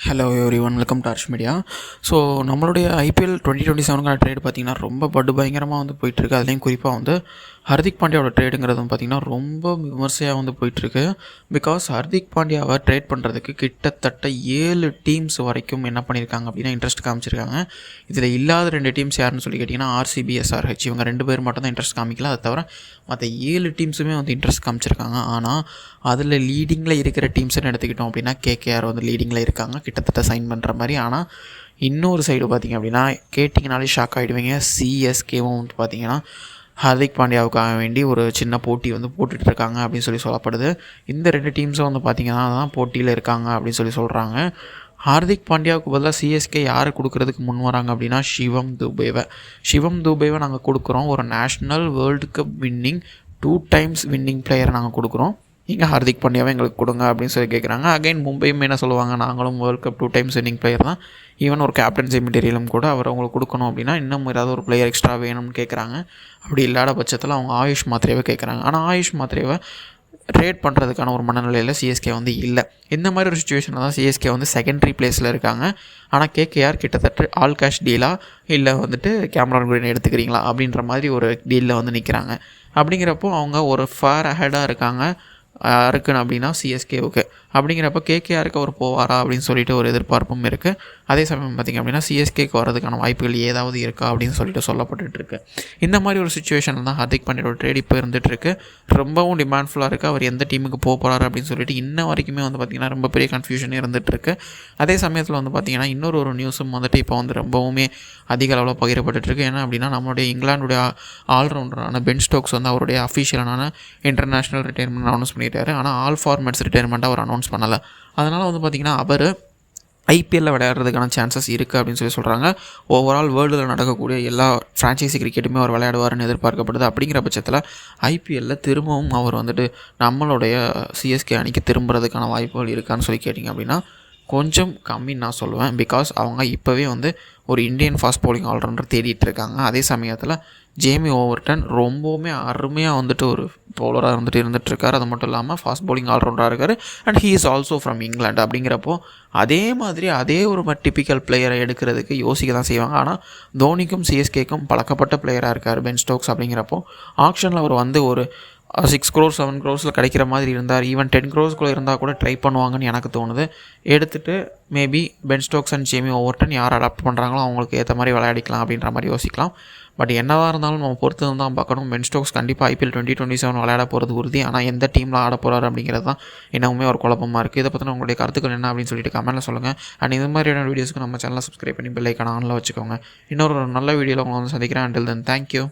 Hello everyone, welcome to Arsh media. So நம்மளுடைய IPL 2027 trade பார்த்திங்கன்னா ரொம்ப பயங்கரமாக வந்து போயிட்டுருக்கு. அதுலேயும் குறிப்பாக வந்து ஹர்திக் பாண்டியாவோட ட்ரேடுங்கிறது பார்த்திங்கன்னா ரொம்ப விமர்சையாக வந்து போயிட்டுருக்கு. பிகாஸ் ஹர்திக் பாண்டியாவை ட்ரேட் பண்ணுறதுக்கு கிட்டத்தட்ட 7 டீம்ஸ் வரைக்கும் என்ன பண்ணியிருக்காங்க அப்படின்னா இன்ட்ரெஸ்ட் காமிச்சிருக்காங்க. இதில் இல்லாத 2 டீம்ஸ் யாருன்னு சொல்லி கேட்டிங்கன்னா ஆர்சிபி, எஸ்ஆர்ஹெச், இவங்க 2 பேர் மட்டும் தான் இன்ட்ரெஸ்ட் காமிக்கல. அதை தவிர மற்ற 7 டீம்ஸுமே வந்து இன்ட்ரெஸ்ட் காமிச்சிருக்காங்க. ஆனால் அதில் லீடிங்கில் இருக்கிற டீம்ஸ்ன்னு எடுத்துக்கிட்டோம் அப்படின்னா கேகேஆர் வந்து லீடிங்கில் இருக்காங்க கிட்டத்தட்ட சைன் பண்ணுற மாதிரி. ஆனால் இன்னொரு சைடு பார்த்திங்க அப்படின்னா கேட்டிங்கனாலே ஷாக் ஆகிடுவீங்க. சிஎஸ்கேவும் வந்து பார்த்திங்கன்னா ஹார்திக் பாண்டியாவுக்காக வேண்டி ஒரு சின்ன போட்டி வந்து போட்டுட்ருக்காங்க அப்படின்னு சொல்லப்படுது. இந்த 2 டீம்ஸும் வந்து பார்த்திங்கன்னா தான் போட்டியில் இருக்காங்க அப்படின்னு சொல்கிறாங்க. ஹார்திக் பாண்டியாவுக்கு பதிலாக சிஎஸ்கே யாரை கொடுக்குறதுக்கு முன் வராங்க அப்படின்னா சிவம் துபேவை நாங்கள் கொடுக்குறோம். ஒரு national world cup winning 2 times winning பிளேயரை நாங்கள் கொடுக்குறோம், நீங்கள் ஹார்திக் பாண்டியாவை எங்களுக்கு கொடுங்க அப்படின்னு சொல்லி கேட்குறாங்க. அகைன் மும்பையும் என்ன சொல்லுவாங்க, நாங்களும் world cup 2 times winning player தான், ஈவன் ஒரு கேப்டன்சி மெட்டீரியலும் கூட அவர் அவங்களுக்கு கொடுக்கணும் அப்படின்னா இன்னும் ஏதாவது ஒரு பிளேயர் எக்ஸ்ட்ரா வேணும்னு கேட்குறாங்க. அப்படி இல்லாத பட்சத்தில் அவங்க ஆயுஷ் மாத்திரையை கேட்குறாங்க. ஆனால் ஆயுஷ் மாத்திரையை ட்ரேட் பண்ணுறதுக்கான ஒரு மனநிலையில் சிஎஸ்கே வந்து இல்லை. இந்த மாதிரி ஒரு சுச்சுவேஷனில் தான் சிஎஸ்கே வந்து செகண்டரி பிளேஸில் இருக்காங்க. ஆனால் கேகேஆர் கிட்டத்தட்ட ஆல் கேஷ் டீலாக இல்லை வந்துட்டு கேமரான் கிரீன் எடுத்துக்கிறீங்களா அப்படின்ற மாதிரி ஒரு டீலில் வந்து நிற்கிறாங்க. அப்படிங்கிறப்போ அவங்க ஒரு ஃபார் அஹெடாக இருக்காங்க இருக்குன்னு அப்படின்னா சிஎஸ்கேவுக்கு. அப்படிங்கிறப்ப கேகேஆருக்கு அவர் போவாரா அப்படின்னு சொல்லிட்டு ஒரு எதிர்பார்ப்பும் இருக்குது. அதே சமயம் பார்த்திங்க அப்படின்னா சிஎஸ்கேக்கு வரதுக்கான வாய்ப்புகள் ஏதாவது இருக்கா அப்படின்னு சொல்லிட்டு சொல்லப்பட்டுருக்கு. இந்த மாதிரி ஒரு சுச்சுவேஷனில் தான் ஹார்திக் பாண்டியோட ட்ரேட் இப்போ இருந்துகிட்ருக்கு. ரொம்பவும் டிமாண்ட்ஃபுல்லாக இருக்குது. அவர் எந்த டீமுக்கு போகிறாரு அப்படின்னு சொல்லிட்டு இன்ன வரைக்குமே வந்து பார்த்திங்கன்னா ரொம்ப பெரிய கன்ஃபியூஷன் இருந்துகிட்ருக்கு. அதே சமயத்தில் வந்து பார்த்திங்கன்னா இன்னொரு நியூஸும் வந்துட்டு இப்போ வந்து ரொம்பவுமே அதிக அளவில் பகிரப்பட்டுருக்கு. ஏன்னா அப்படின்னா நம்மளுடைய இங்கிலாந்துடைய ஆல்ரவுண்டரான பென் ஸ்டோக்ஸ் வந்து அவருடைய அஃபிஷியலான இன்டர்நேஷ்னல் ரிட்டையர்மெண்ட் அனௌன்ஸ் பண்ணிட்டாரு. ஆனால் ஆல் ஃபார்மேட்ஸ் ரிட்டையர்மெண்ட்டாக அவர் அனௌன்ஸ் பண்ணலை. அதனால் வந்து பார்த்திங்கன்னா அவர் ஐபிஎல்லில் விளையாடுறதுக்கான சான்சஸ் இருக்குது அப்படின்னு சொல்கிறாங்க. ஓவரால் வேர்ல்டில் நடக்கக்கூடிய எல்லா ஃப்ரான்ச்சைசி கிரிக்கெட்டுமே அவர் விளையாடுவார்னு எதிர்பார்க்கப்படுது. அப்படிங்கிற பட்சத்தில் ஐபிஎல்லில் திரும்பவும் அவர் வந்துட்டு நம்மளுடைய சிஎஸ்கே அணிக்கு திரும்புறதுக்கான வாய்ப்புகள் இருக்கான்னு சொல்லி கேட்டிங்க அப்படின்னா கொஞ்சம் கம்மின்னு நான் சொல்லுவேன். பிகாஸ் அவங்க இப்போவே வந்து ஒரு இந்தியன் ஃபாஸ்ட் பவுலிங் ஆல்ரவுண்டர் தேடிட்டு இருக்காங்க. அதே சமயத்தில் ஜேமி ஓவர்டன் ரொம்பவுமே அருமையாக வந்துட்டு ஒரு பவுலராக இருந்துகிட்ருக்கார். அது மட்டும் இல்லாமல் ஃபாஸ்ட் பவுலிங் ஆல்ரவுண்டராக இருக்கார். And he is also from England. அப்படிங்கிறப்போ அதே ஒரு டிப்பிக்கல் பிளேயரை எடுக்கிறதுக்கு யோசிக்க தான் செய்வாங்க. ஆனால் தோனிக்கும் சிஎஸ்கேக்கும் பழக்கப்பட்ட பிளேயராக இருக்கார் பென் ஸ்டோக்ஸ். அப்படிங்கிறப்போ ஆக்ஷனில் அவர் வந்து ஒரு 6 crores 7 crores கிடைக்கிற மாதிரி இருந்தார். ஈவன் 10 crores இருந்தால் கூட ட்ரை பண்ணுவாங்கன்னு எனக்கு தோணுது. எடுத்துகிட்டு maybe Ben Stokes and Jamie Overton யார் அடாப்ட் பண்ணுறாங்களோ அவங்களுக்கு ஏற்ற மாதிரி விளையாடிக்கலாம் அப்படின்ற மாதிரி யோசிக்கலாம். பட் என்னதான் இருந்தாலும் நம்ம பொறுத்து தான் பார்க்கணும். பென் ஸ்டோக்ஸ் கண்டிப்பாக ஐபிஎல் 2027 விளையாட போகிறது உறுதி. ஆனால் எந்த டீமில் ஆட போகிறாரு அப்படிங்கிறது தான் இன்னுமே ஒரு குழப்பமாக இருக்குது. இதை பற்றின உங்களுடைய கருத்துக்கள் என்ன அப்படின்னு சொல்லிட்டு கமெண்ட்டில் சொல்லுங்கள். அண்ட் இந்த மாதிரியான வீடியோஸ்க்கு நம்ம சேனலை சப்ஸ்கிரைப் பண்ணி பெல் ஐக்கான ஆனில் வச்சுக்கோங்க. இன்னொரு நல்ல வீடியோவில் உங்களை வந்து சந்திக்கிறேன். Until then thank you.